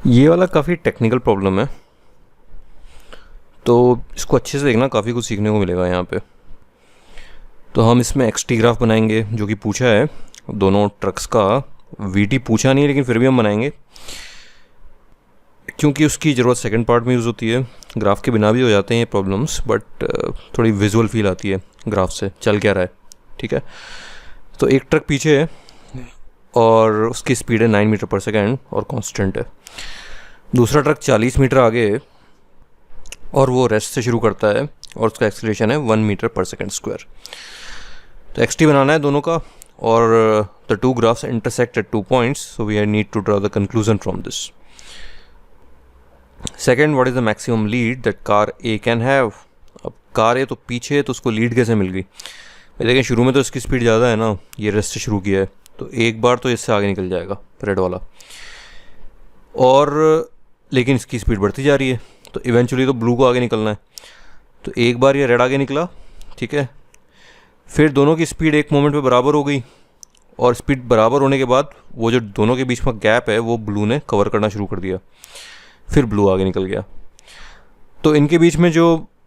ये वाला काफ़ी टेक्निकल प्रॉब्लम है। तो इसको अच्छे से देखना, काफ़ी कुछ सीखने को मिलेगा यहाँ पे। तो हम इसमें एक्सटी ग्राफ बनाएंगे जो कि पूछा है दोनों ट्रक्स का। वीटी पूछा नहीं है लेकिन फिर भी हम बनाएंगे क्योंकि उसकी ज़रूरत सेकंड पार्ट में यूज़ होती है। ग्राफ के बिना भी हो जाते हैं ये प्रॉब्लम्स, बट थोड़ी विजुअल फील आती है ग्राफ से चल क्या रहा है। ठीक है, तो एक ट्रक पीछे है और उसकी स्पीड है 9 मीटर पर सेकेंड और कांस्टेंट है। दूसरा ट्रक 40 मीटर आगे है और वो रेस्ट से शुरू करता है और उसका एक्सीलरेशन है 1 मीटर पर सेकेंड स्क्वायर। तो एक्सटी बनाना है दोनों का, और the two graphs intersect at 2 points, so we need to draw the conclusion from this. Second, what is the maximum lead that car A can have. अब car A तो पीछे है तो उसको लीड कैसे मिल गई? लेकिन शुरू में तो इसकी स्पीड ज़्यादा है ना, ये रेस्ट से शुरू किया है तो एक बार तो इससे आगे निकल जाएगा रेड वाला, और लेकिन इसकी स्पीड बढ़ती जा रही है तो इवेंचुअली तो ब्लू को आगे निकलना है। तो एक बार ये रेड आगे निकला, ठीक है, फिर दोनों की स्पीड एक मोमेंट पे बराबर हो गई, और स्पीड बराबर होने के बाद वो जो दोनों के बीच में गैप है वो ब्लू ने कवर करना शुरू कर दिया, फिर ब्लू आगे निकल गया। तो इनके बीच में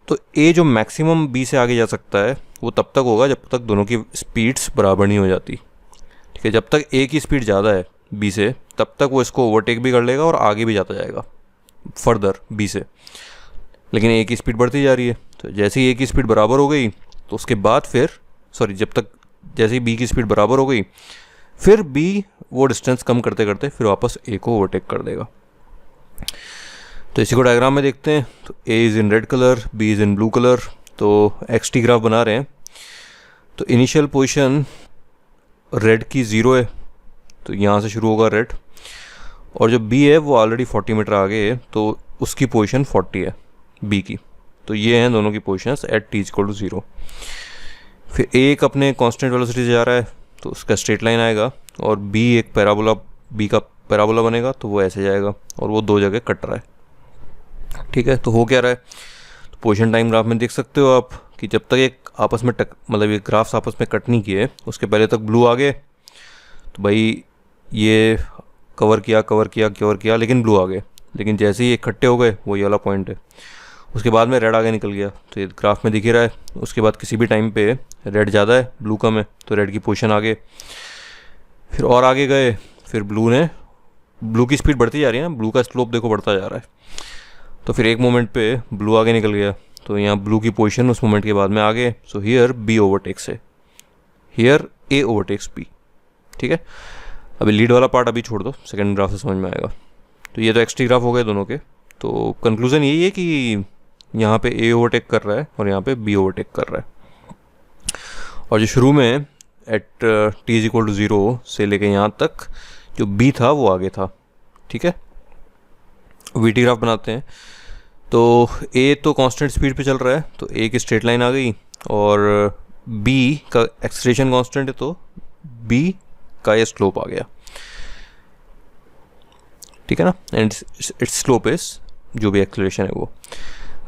तो ए जो मैक्सिमम बी से आगे जा सकता है वो तब तक होगा जब तक दोनों की स्पीड्स बराबर नहीं हो जाती। ठीक है, जब तक ए की स्पीड ज़्यादा है बी से तब तक वो इसको ओवरटेक भी कर लेगा और आगे भी जाता जाएगा फर्दर बी से। लेकिन ए की स्पीड बढ़ती जा रही है, तो जैसे ही ए की स्पीड बराबर हो गई तो उसके बाद फिर जब तक जैसे ही बी की स्पीड बराबर हो गई फिर बी वो डिस्टेंस कम करते करते फिर वापस ए को ओवरटेक कर देगा। तो इसी को डायग्राम में देखते हैं। तो A is in red colour, B is in blue colour. तो एक्स टी ग्राफ बना रहे हैं। तो इनिशियल पोजीशन रेड की 0 है, तो यहाँ से शुरू होगा रेड, और जो बी है वो ऑलरेडी 40 मीटर आगे है तो उसकी पोजीशन 40 है बी की। तो ये हैं दोनों की positions at t equal to 0। फिर एक अपने कांस्टेंट वेलोसिटी से जा रहा है तो उसका स्ट्रेट लाइन आएगा, और बी एक पैराबोला, बी का पैराबोला बनेगा तो वो ऐसे जाएगा और वो दो जगह कट रहा है। ठीक है, तो हो क्या रहा है? तो पोजीशन टाइम ग्राफ में देख सकते हो आप कि जब तक एक आपस में मतलब ये ग्राफ्स आपस में कट नहीं किए उसके पहले तक ब्लू आ गए, तो भाई ये कवर किया लेकिन ब्लू आ गए। लेकिन जैसे ही इकट्ठे हो गए, वो ये वाला पॉइंट है, उसके बाद में रेड आगे निकल गया। तो ये ग्राफ में दिख ही रहा है। उसके बाद किसी भी टाइम पे रेड ज़्यादा है ब्लू कम है तो रेड की पोजीशन आगे, फिर और आगे गए, फिर ब्लू की स्पीड बढ़ती जा रही है ना, ब्लू का स्लोप देखो बढ़ता जा रहा है। तो फिर एक मोमेंट पे ब्लू आगे निकल गया, तो यहाँ ब्लू की पोजीशन उस मोमेंट के बाद में आगे। सो हियर बी ओवरटेक्स है, हियर ए ओवरटेक्स बी। ठीक है, अभी लीड वाला पार्ट अभी छोड़ दो, सेकंड ग्राफ से समझ में आएगा। तो ये तो एक्सटी ग्राफ हो गए दोनों के। तो कंक्लूजन यही है कि यहाँ पे ए ओवरटेक कर रहा है और यहाँ पे बी ओवरटेक कर रहा है। और जो शुरू में at t is equal to 0 से लेके यहाँ तक जो बी था वो आगे था। ठीक है, वी टी ग्राफ बनाते हैं। तो ए तो कांस्टेंट स्पीड पे चल रहा है तो ए की स्ट्रेट लाइन आ गई, और बी का एक्सेलरेशन कांस्टेंट है तो बी का ये स्लोप आ गया। ठीक है ना, एंड इट्स स्लोप इज जो भी एक्सेलरेशन है वो।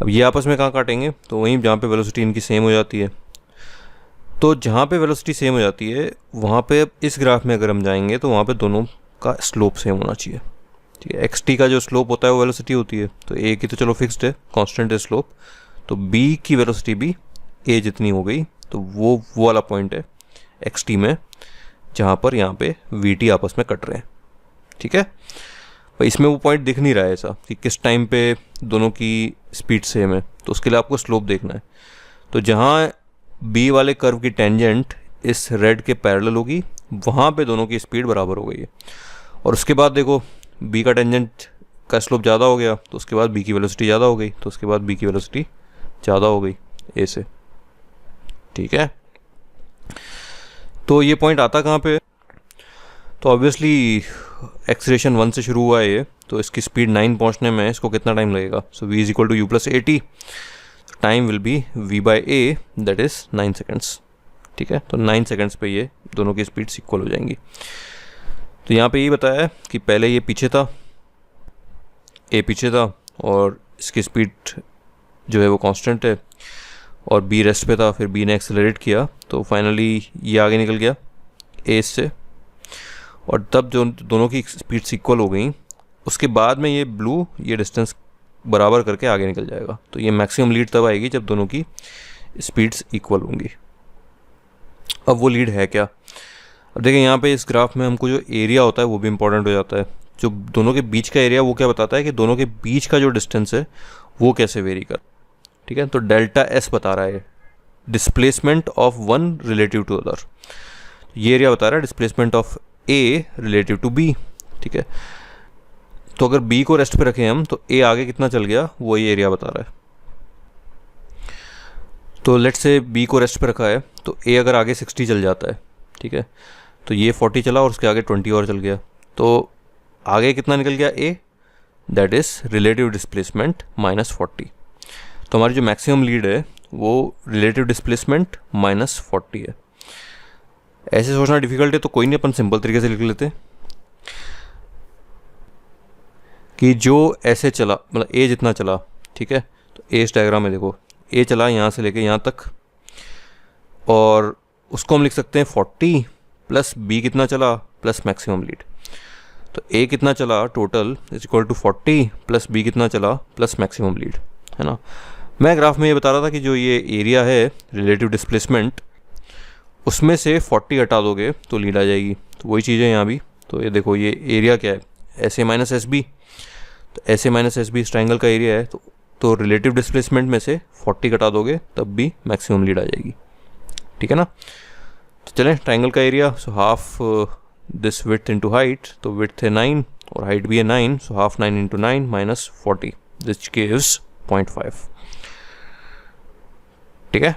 अब ये आपस में कहाँ काटेंगे? तो वहीं जहाँ पे वेलोसिटी इनकी सेम हो जाती है। तो जहाँ पे वेलोसिटी सेम हो जाती है वहाँ पे इस ग्राफ में अगर हम जाएंगे तो वहाँ पे दोनों का स्लोप सेम होना चाहिए। ठीक है, एक्स टी का जो स्लोप होता है वो वेलोसिटी होती है। तो ए की तो चलो फिक्स्ड है, कांस्टेंट है स्लोप, तो बी की वेलोसिटी भी ए जितनी हो गई, तो वो वाला पॉइंट है एक्स टी में जहाँ पर यहाँ पे वी टी आपस में कट रहे हैं। ठीक है, भाई इसमें वो पॉइंट दिख नहीं रहा है ऐसा कि किस टाइम पे दोनों की स्पीड सेम है, तो उसके लिए आपको स्लोप देखना है। तो जहाँ बी वाले कर्व की टेंजेंट इस रेड के पैरेलल होगी वहाँ पे दोनों की स्पीड बराबर हो गई है। और उसके बाद देखो बी का टेंजेंट का स्लोप ज़्यादा हो गया तो उसके बाद बी की वेलोसिटी ज़्यादा हो गई, तो उसके बाद बी की वेलोसिटी ज़्यादा हो गई ए से। ठीक है, तो ये पॉइंट आता कहाँ पे? तो ऑब्वियसली एक्सेलरेशन 1 से शुरू हुआ है ये, तो इसकी स्पीड 9 पहुँचने में इसको कितना टाइम लगेगा? So v is equal to u plus a t, time will be v by a, that is 9 seconds. ठीक है, तो 9 सेकेंड्स पे ये दोनों की स्पीड इक्वल हो जाएंगी। तो यहाँ पे ये बताया है कि पहले ये पीछे था, ए पीछे था, और इसकी स्पीड जो है वो कांस्टेंट है, और बी रेस्ट पे था, फिर बी ने एक्सेलरेट किया तो फाइनली ये आगे निकल गया ए से, और तब जो दोनों की स्पीड्स इक्वल हो गई उसके बाद में ये ब्लू ये डिस्टेंस बराबर करके आगे निकल जाएगा। तो ये मैक्सिमम लीड तब आएगी जब दोनों की स्पीड्स इक्वल होंगी। अब वो लीड है क्या? अब देखिए यहाँ पे इस ग्राफ में हमको जो एरिया होता है वो भी इंपॉर्टेंट हो जाता है। जो दोनों के बीच का एरिया वो क्या बताता है कि दोनों के बीच का जो डिस्टेंस है वो कैसे वेरी कर, ठीक है। तो डेल्टा एस बता रहा है displacement of one relative to other. ये एरिया बता रहा है displacement of A relative to B, ठीक है। तो अगर बी को रेस्ट पे रखें हम तो ए आगे कितना चल गया वो ये एरिया बता रहा है। तो लेट्स से बी को रेस्ट पे रखा है तो ए अगर आगे 60 चल जाता है, ठीक है, तो ये 40 चला और उसके आगे 20 और चल गया, तो आगे कितना निकल गया ए, दैट इज रिलेटिव डिस्प्लेसमेंट -40। तो हमारी जो मैक्सिमम लीड है वो रिलेटिव डिस्प्लेसमेंट -40 है। ऐसे सोचना डिफिकल्ट है तो कोई नहीं, अपन सिंपल तरीके से लिख लेते हैं कि जो ऐसे चला मतलब ए जितना चला, ठीक है। तो ए इस डायग्राम में देखो ए चला यहाँ से लेके यहाँ तक और उसको हम लिख सकते हैं 40 प्लस बी कितना चला प्लस मैक्सिमम लीड। तो ए कितना चला total is equal to 40 plus B कितना चला प्लस मैक्सिमम लीड, है ना। मैं ग्राफ में ये बता रहा था कि जो ये एरिया है रिलेटिव डिस्प्लेसमेंट उसमें से 40 हटा दोगे तो लीड आ जाएगी। तो वही चीज़ है यहाँ भी। तो ये देखो ये एरिया क्या है S A minus S B. तो S A minus S B इस ट्राइंगल का एरिया है तो रिलेटिव डिस्प्लेसमेंट में से 40 घटा दोगे तब भी मैक्सिमम लीड आ जाएगी, ठीक है ना। तो चलें ट्राइंगल का area, so half this width into height, तो विड्थ है 9 और हाइट भी है 9, so half 9 into 9 -40 this gives 0.5, ठीक है।